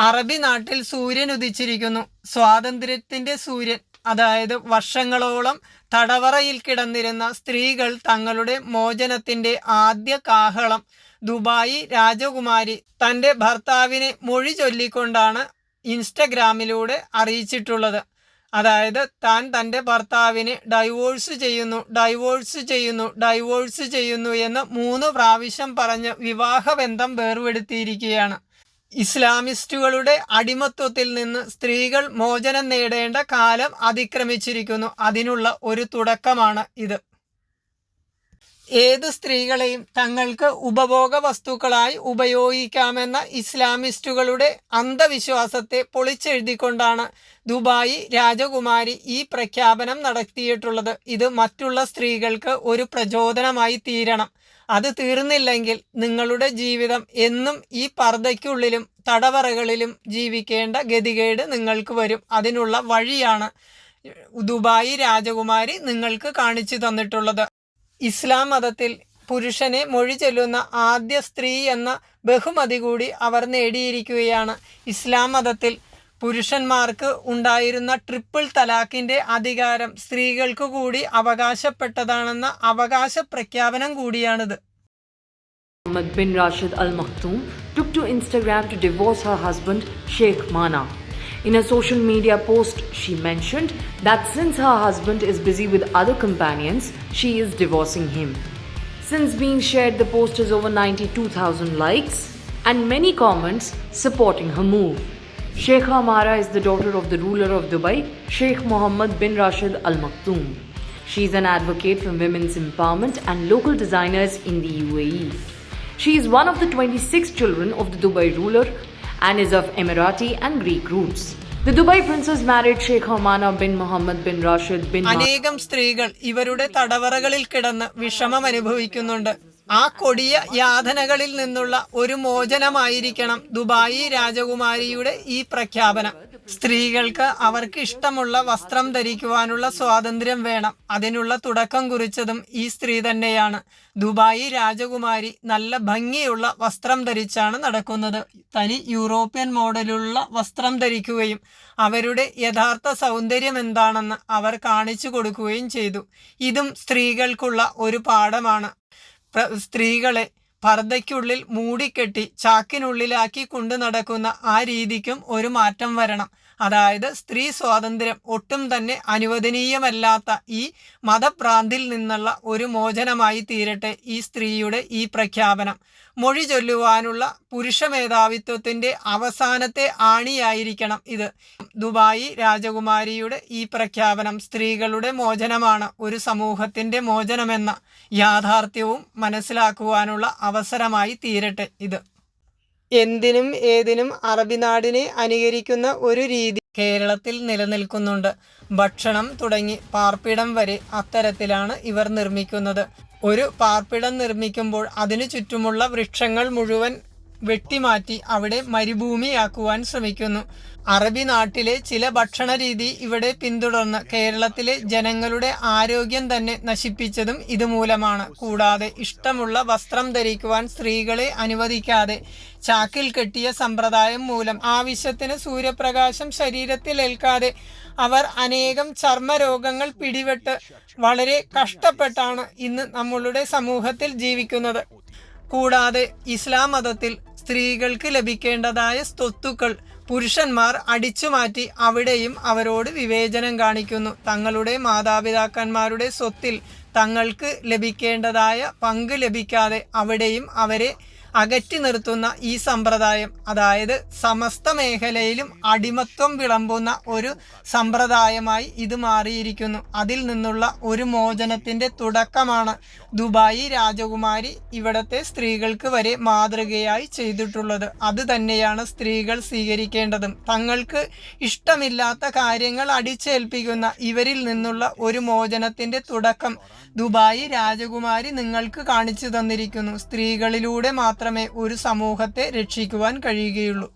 അറബി നാട്ടിൽ സൂര്യൻ ഉദിച്ചിരിക്കുന്നു. സ്വാതന്ത്ര്യത്തിന്റെ സൂര്യൻ. അതായത് വർഷങ്ങളോളം തടവറയിൽ കിടന്നിരുന്ന സ്ത്രീകൾ തങ്ങളുടെ മോചനത്തിന്റെ ആദ്യ കാഹളം ദുബായി രാജകുമാരി തൻ്റെ ഭർത്താവിനെ മൊഴി ചൊല്ലിക്കൊണ്ടാണ് ഇൻസ്റ്റഗ്രാമിലൂടെ അറിയിച്ചിട്ടുള്ളത്. അതായത് താൻ തൻ്റെ ഭർത്താവിനെ ഡൈവോഴ്സ് ചെയ്യുന്നു എന്ന് 3 പ്രാവശ്യം പറഞ്ഞ് വിവാഹബന്ധം വേർപെടുത്തിയിരിക്കുകയാണ്. ഇസ്ലാമിസ്റ്റുകളുടെ അടിമത്വത്തിൽ നിന്ന് സ്ത്രീകൾ മോചനം നേടേണ്ട കാലം അതിക്രമിച്ചിരിക്കുന്നു. അതിനുള്ള ഒരു തുടക്കമാണ് ഇത്. ഏതു സ്ത്രീകളെയും തങ്ങൾക്ക് ഉപഭോഗ വസ്തുക്കളായി ഉപയോഗിക്കാമെന്ന ഇസ്ലാമിസ്റ്റുകളുടെ അന്ധവിശ്വാസത്തെ പൊളിച്ചെഴുതിക്കൊണ്ടാണ് ദുബായി രാജകുമാരി ഈ പ്രഖ്യാപനം നടത്തിയിട്ടുള്ളത്. ഇത് മറ്റുള്ള സ്ത്രീകൾക്ക് ഒരു പ്രചോദനമായി തീരണം. അത് തീർന്നില്ലെങ്കിൽ നിങ്ങളുടെ ജീവിതം എന്നും ഈ പർദ്ദയ്ക്കുള്ളിലും തടവറകളിലും ജീവിക്കേണ്ട ഗതികേട് നിങ്ങൾക്ക് വരും. അതിനുള്ള വഴിയാണ് ദുബായി രാജകുമാരി നിങ്ങൾക്ക് കാണിച്ചു തന്നിട്ടുള്ളത്. ഇസ്ലാം മതത്തിൽ പുരുഷനെ മൊഴി ചൊല്ലുന്ന ആദ്യ സ്ത്രീ എന്ന ബഹുമതി കൂടി അവർ നേടിയിരിക്കുകയാണ്. ഇസ്ലാം മതത്തിൽ പുരുഷന്മാർക്ക് ഉണ്ടായിരുന്ന ട്രിപ്പിൾ തലാഖിന്റെ അധികാരം സ്ത്രീകൾക്ക് കൂടി അവകാശപ്പെട്ടതാണെന്ന അവകാശ പ്രഖ്യാപനം കൂടിയാണിത്. Mohammed bin Rashid Al Maktoum took to Instagram to divorce her husband Sheikh Mana. In a social media post, she mentioned that since her husband is busy with other companions, she is divorcing him. Since being shared, the post has over 92,000 likes and many comments supporting her move. Sheikha Mara is the daughter of the ruler of Dubai, Sheikh Mohammed bin Rashid Al Maktoum. She is an advocate for women's empowerment and local designers in the UAE. She is one of the 26 children of the Dubai ruler and is of Emirati and Greek roots. The Dubai princess married Sheikh Hamana bin Mohammed bin Rashid bin അനേകം സ്ത്രീകൾ ഇവരുടെ തടവറകളിൽ കിടന്ന് വിഷമം അനുഭവിക്കുന്നുണ്ട്. ആ കൊടിയ യാതനകളിൽ നിന്നുള്ള ഒരു മോചനമായിരിക്കണം ദുബായി രാജകുമാരിയുടെ ഈ പ്രഖ്യാപനം. സ്ത്രീകൾക്ക് അവർക്ക് ഇഷ്ടമുള്ള വസ്ത്രം ധരിക്കുവാനുള്ള സ്വാതന്ത്ര്യം വേണം. അതിനുള്ള തുടക്കം കുറിച്ചതും ഈ സ്ത്രീ തന്നെയാണ്. ദുബായി രാജകുമാരി നല്ല ഭംഗിയുള്ള വസ്ത്രം ധരിച്ചാണ് നടക്കുന്നത്. തനി യൂറോപ്യൻ മോഡലുള്ള വസ്ത്രം ധരിക്കുകയും അവരുടെ യഥാർത്ഥ സൗന്ദര്യം എന്താണെന്ന് അവർ കാണിച്ചു കൊടുക്കുകയും ചെയ്തു. ഇതും സ്ത്രീകൾക്കുള്ള ഒരു പാഠമാണ്. സ്ത്രീകളെ പർദ്ദയ്ക്കുള്ളിൽ മൂടിക്കെട്ടി ചാക്കിനുള്ളിലാക്കി കൊണ്ടു നടക്കുന്ന ആ രീതിക്കും ഒരു മാറ്റം വരണം. അതായത് സ്ത്രീ സ്വാതന്ത്ര്യം ഒട്ടും തന്നെ അനുവദനീയമല്ലാത്ത ഈ മതഭ്രാന്തിൽ നിന്നുള്ള ഒരു മോചനമായി തീരട്ടെ ഈ സ്ത്രീയുടെ ഈ പ്രഖ്യാപനം. മൊഴി ചൊല്ലുവാനുള്ള പുരുഷ മേധാവിത്വത്തിൻ്റെ അവസാനത്തെ ആണിയായിരിക്കണം ഇത്. ദുബായി രാജകുമാരിയുടെ ഈ പ്രഖ്യാപനം സ്ത്രീകളുടെ മോചനമാണ്, ഒരു സമൂഹത്തിൻ്റെ മോചനമെന്ന യാഥാർത്ഥ്യവും മനസ്സിലാക്കുവാനുള്ള അവസരമായി തീരട്ടെ ഇത്. എന്തിനും ഏതിനും അറബി നാടിനെ അനുകരിക്കുന്ന ഒരു രീതി കേരളത്തിൽ നിലനിൽക്കുന്നുണ്ട്. ഭക്ഷണം തുടങ്ങി പാർപ്പിടം വരെ അത്തരത്തിലാണ് ഇവർ നിർമ്മിക്കുന്നത്. ഒരു പാർപ്പിടം നിർമ്മിക്കുമ്പോൾ അതിനു ചുറ്റുമുള്ള വൃക്ഷങ്ങൾ മുഴുവൻ വെട്ടിമാറ്റി അവിടെ മരുഭൂമിയാക്കുവാൻ ശ്രമിക്കുന്നു. അറബി നാട്ടിലെ ചില ഭക്ഷണ രീതി ഇവിടെ പിന്തുടർന്ന് കേരളത്തിലെ ജനങ്ങളുടെ ആരോഗ്യം തന്നെ നശിപ്പിച്ചതും ഇതുമൂലമാണ്. കൂടാതെ ഇഷ്ടമുള്ള വസ്ത്രം ധരിക്കുവാൻ സ്ത്രീകളെ അനുവദിക്കാതെ ചാക്കിൽ കെട്ടിയ സമ്പ്രദായം മൂലം ആവശ്യത്തിന് സൂര്യപ്രകാശം ശരീരത്തിൽ ഏൽക്കാതെ അവർ അനേകം ചർമ്മരോഗങ്ങൾ പിടിപെട്ട് വളരെ കഷ്ടപ്പെട്ടാണ് ഇന്ന് നമ്മളുടെ സമൂഹത്തിൽ ജീവിക്കുന്നത്. കൂടാതെ ഇസ്ലാം മതത്തിൽ സ്ത്രീകൾക്ക് ലഭിക്കേണ്ടതായ സ്വത്തുക്കൾ പുരുഷന്മാർ അടിച്ചുമാറ്റി അവിടെയും അവരോട് വിവേചനം കാണിക്കുന്നു. തങ്ങളുടെ മാതാപിതാക്കന്മാരുടെ സ്വത്തിൽ തങ്ങൾക്ക് ലഭിക്കേണ്ടതായ പങ്ക് ലഭിക്കാതെ അവിടെയും അവരെ അകറ്റി നിർത്തുന്ന ഈ സമ്പ്രദായം, അതായത് സമസ്ത മേഖലയിലും അടിമത്വം വിളമ്പുന്ന ഒരു സമ്പ്രദായമായി ഇത് മാറിയിരിക്കുന്നു. അതിൽ നിന്നുള്ള ഒരു മോചനത്തിൻ്റെ തുടക്കമാണ് ദുബായി രാജകുമാരി ഇവിടത്തെ സ്ത്രീകൾക്ക് വരെ മാതൃകയായി ചെയ്തിട്ടുള്ളത്. അത് തന്നെയാണ് സ്ത്രീകൾ സ്വീകരിക്കേണ്ടതും. തങ്ങൾക്ക് ഇഷ്ടമില്ലാത്ത കാര്യങ്ങൾ അടിച്ചേൽപ്പിക്കുന്ന ഇവരിൽ നിന്നുള്ള ഒരു മോചനത്തിൻ്റെ തുടക്കം ദുബായി രാജകുമാരി നിങ്ങൾക്ക് കാണിച്ചു തന്നിരിക്കുന്നു. സ്ത്രീകളിലൂടെ മാത്രമേ ഒരു സമൂഹത്തെ രക്ഷിക്കുവാൻ കഴിയുകയുള്ളൂ.